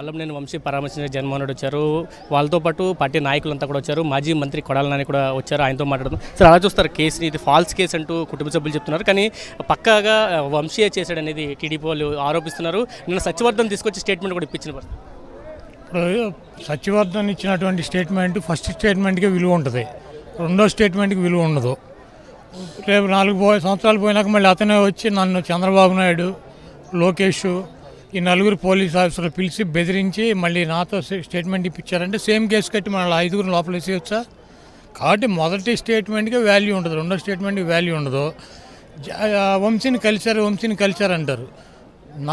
వల్లభనేని వంశీ పరామర్శించిన జగన్మోహన్ రెడ్డి వచ్చారు. వాళ్ళతో పాటు పార్టీ నాయకులంతా కూడా వచ్చారు. మాజీ మంత్రి కొడాల నాని కూడా వచ్చారు. ఆయనతో మాట్లాడుతాం. సార్ అలా చూస్తారు కేసుని, ఇది ఫాల్స్ కేసు అంటూ కుటుంబ సభ్యులు చెప్తున్నారు. కానీ పక్కాగా వంశీయే చేశాడు అనేది టీడీపీ వాళ్ళు ఆరోపిస్తున్నారు. నిన్న సత్యవర్ధన్ తీసుకొచ్చి స్టేట్మెంట్ కూడా ఇప్పించిన పరిస్థితి. ఇప్పుడు సత్యవర్ధన్ ఇచ్చినటువంటి స్టేట్మెంట్ ఫస్ట్ స్టేట్మెంట్కి విలువ ఉంటుంది, రెండో స్టేట్మెంట్కి విలువ ఉండదు. రేపు 4 సంవత్సరాలు పోయినాక మళ్ళీ అతనే వచ్చి నన్ను చంద్రబాబు నాయుడు, లోకేష్, ఈ 4 పోలీస్ ఆఫీసర్లు పిలిచి బెదిరించి మళ్ళీ నాతో స్టేట్మెంట్ ఇప్పించారంటే సేమ్ కేసు కట్టి మళ్ళీ 5 లోపల వేసేయచ్చా? కాబట్టి మొదటి స్టేట్మెంట్కి వాల్యూ ఉంటుంది, రెండో స్టేట్మెంట్కి వాల్యూ ఉండదు. వంశీని కలిశారు అంటారు.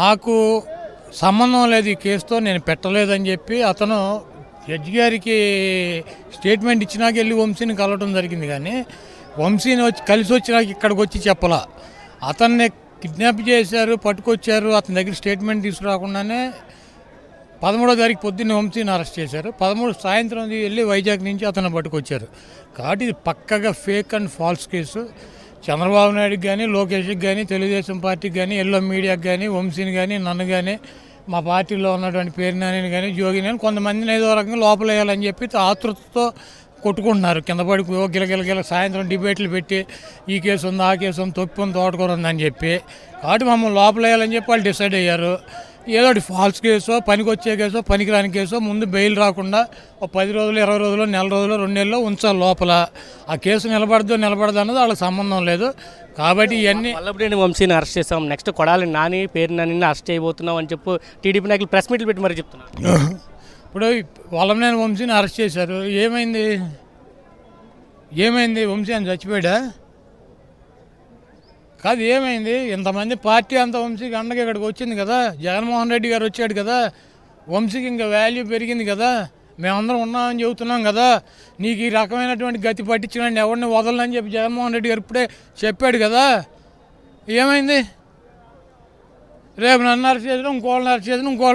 నాకు సంబంధం లేదు ఈ కేసుతో, నేను పెట్టలేదని చెప్పి అతను జడ్జి గారికి స్టేట్మెంట్ ఇచ్చినాక వెళ్ళి వంశీని కలవడం జరిగింది. కానీ వంశీని కలిసి వచ్చినాక ఇక్కడికి వచ్చి చెప్పలా. అతన్ని కిడ్నాప్ చేశారు, పట్టుకొచ్చారు. అతని దగ్గర స్టేట్మెంట్ తీసుకురాకుండానే 13వ తారీఖు పొద్దున్నే వంశీని అరెస్ట్ చేశారు. 13 సాయంత్రం వెళ్ళి వైజాగ్ నుంచి అతను పట్టుకొచ్చారు. కాబట్టి ఇది పక్కగా fake and false case. Chandrababu నాయుడుకి కానీ, లోకేష్కి కానీ, తెలుగుదేశం పార్టీకి కానీ, ఎల్లో మీడియాకి కానీ, వంశీని కానీ, నన్ను కానీ, మా పార్టీలో ఉన్నటువంటి పేరునాని కానీ, జోగిని కానీ కొంతమందిని ఏదో రకంగా లోపలేయాలని చెప్పి ఆతృతతో కొట్టుకుంటున్నారు. కింద పడి గిలగిల సాయంత్రం డిబేట్లు పెట్టి ఈ కేసు ఉంది, ఆ కేసు ఉంది, తొప్పుని తోటకూర ఉందని చెప్పి. కాబట్టి మమ్మల్ని లోపలేయాలని చెప్పి వాళ్ళు డిసైడ్ అయ్యారు. ఏదో ఫాల్స్ కేసో, పనికొచ్చే కేసో, పనికిరాని కేసో ముందు బెయిల్ రాకుండా 10 రోజులు, 20 రోజులు, నెల రోజులు, 2 నెలలు ఉంచాలి లోపల. ఆ కేసు నిలబడదు అన్నది వాళ్ళకి సంబంధం లేదు. కాబట్టి ఇవన్నీ వల్లభనేని వంశీని అరెస్ట్ చేస్తాం, నెక్స్ట్ కొడాలి నాని, పేరు నాని అరెస్ట్ చేయబోతున్నాం అని చెప్పి టీడీపీ నాయకులు ప్రెస్ మీట్లు పెట్టి మరి చెప్తున్నారు. ఇప్పుడు వల్లభనేని వంశీని అరెస్ట్ చేశారు. ఏమైంది? వంశీ అని చచ్చిపోయాడా? కాదు, ఏమైంది? ఇంతమంది పార్టీ అంతా వంశీకి అండగా ఇక్కడికి వచ్చింది కదా. జగన్మోహన్ రెడ్డి గారు వచ్చాడు కదా, వంశీకి ఇంకా వాల్యూ పెరిగింది కదా. మేమందరం ఉన్నామని చెబుతున్నాం కదా. నీకు ఈ రకమైనటువంటి గతి పట్టించిన ఎవరిని వదలని చెప్పి జగన్మోహన్ రెడ్డి గారు ఇప్పుడే చెప్పాడు కదా. ఏమైంది? రేపు నన్ను అరెస్ట్ చేసినా, ఇంకోళ్ళని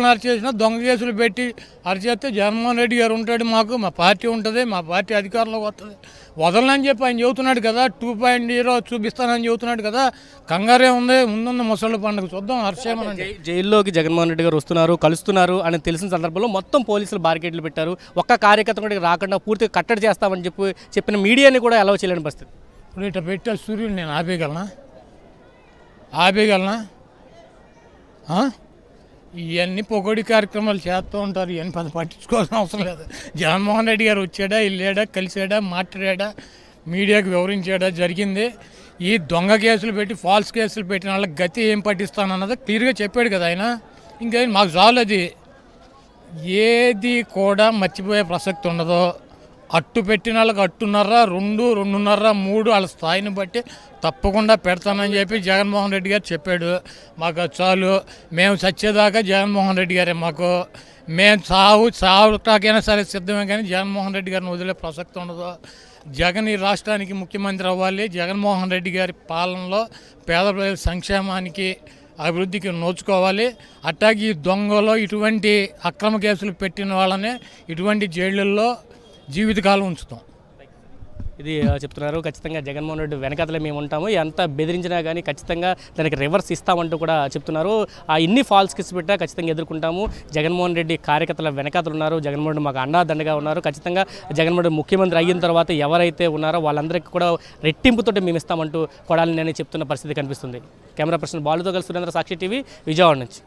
అరెస్ట్ చేసినా, దొంగ కేసులు పెట్టి అరెస్ట్ చేస్తే జగన్మోహన్ రెడ్డి గారు ఉంటాడు, మా పార్టీ ఉంటుంది, మా పార్టీ అధికారంలోకి వస్తుంది. వదలని చెప్పి ఆయన చెబుతున్నాడు కదా. 2.0 చూపిస్తానని చెబుతున్నాడు కదా. కంగారే ఉంది, ముందున్న ముసళ్ళ పండుగ చూద్దాం. అరెస్ట్ చేయమని జైల్లోకి జగన్మోహన్ రెడ్డి గారు వస్తున్నారు, కలుస్తున్నారు అని తెలిసిన సందర్భంలో మొత్తం పోలీసులు బారికేడ్లు పెట్టారు. ఒక్క కార్యకర్త కూడా రాకుండా పూర్తిగా కట్టడి చేస్తామని చెప్పిన మీడియాని కూడా అలౌ చేయలేని పరిస్థితి. ఇప్పుడు ఇట్లా పెట్టే సూర్యుడు నేను ఆపేయగలనా? ఇవన్నీ పొగడి కార్యక్రమాలు చేస్తూ ఉంటారు. ఇవన్నీ పట్టించుకోవాల్సిన అవసరం లేదు. జగన్మోహన్ రెడ్డి గారు వచ్చాడా, వెళ్ళాడా, కలిసాడా, మాట్లాడా, మీడియాకు వివరించాడా జరిగింది. ఈ దొంగ కేసులు పెట్టి, ఫాల్స్ కేసులు పెట్టిన వాళ్ళకి గతి ఏం పట్టిస్తానన్నది క్లియర్గా చెప్పాడు కదా ఆయన. ఇంకేం మాకు చాలు. అది ఏది కూడా మర్చిపోయే ప్రసక్తి ఉండదు. అట్టు పెట్టిన వాళ్ళకి 2.5, 2.5, 3 వాళ్ళ స్థాయిని బట్టి తప్పకుండా పెడతానని చెప్పి జగన్మోహన్ రెడ్డి గారు చెప్పాడు. మాకు చాలు. మేము చచ్చేదాకా జగన్మోహన్ రెడ్డి గారే మాకు. మేము చావుటాకైనా సరే సిద్ధమే, కానీ జగన్మోహన్ రెడ్డి గారిని వదిలే ప్రసక్తి ఉండదు. జగన్ ఈ రాష్ట్రానికి ముఖ్యమంత్రి అవ్వాలి. జగన్మోహన్ రెడ్డి గారి పాలనలో పేద ప్రజల సంక్షేమానికి, అభివృద్ధికి నోచుకోవాలి. అట్టాగి ఈ దొంగలో ఇటువంటి అక్రమ కేసులు పెట్టిన వాళ్ళనే ఇటువంటి జైళ్ళల్లో జీవితకాలం ఉంచుతాం. ఇది చెప్తున్నారు. ఖచ్చితంగా జగన్మోహన్ రెడ్డి వెనకాతలే మేము ఉంటాము, ఎంత బెదిరించినా కానీ ఖచ్చితంగా దానికి రివర్స్ ఇస్తామంటూ కూడా చెప్తున్నారు. ఇన్ని ఫాల్స్ కేసు పెట్టా ఖచ్చితంగా ఎదుర్కొంటాము. జగన్మోహన్ రెడ్డి కార్యకర్తల వెనకాతలు ఉన్నారు. జగన్మోహన్ రెడ్డి మాకు అండాదండగా ఉన్నారు. ఖచ్చితంగా జగన్మోహన్ రెడ్డి ముఖ్యమంత్రి అయిన తర్వాత ఎవరైతే ఉన్నారో వాళ్ళందరికీ కూడా రెట్టింపుతో మేము ఇస్తామంటూ కొడాలి నేను చెప్తున్న పరిస్థితి కనిపిస్తుంది. కెమెరా పర్సన్ బాలుతో కలిసి సురేంద్ర, సాక్షి టీవీ, విజయవాడ నుంచి.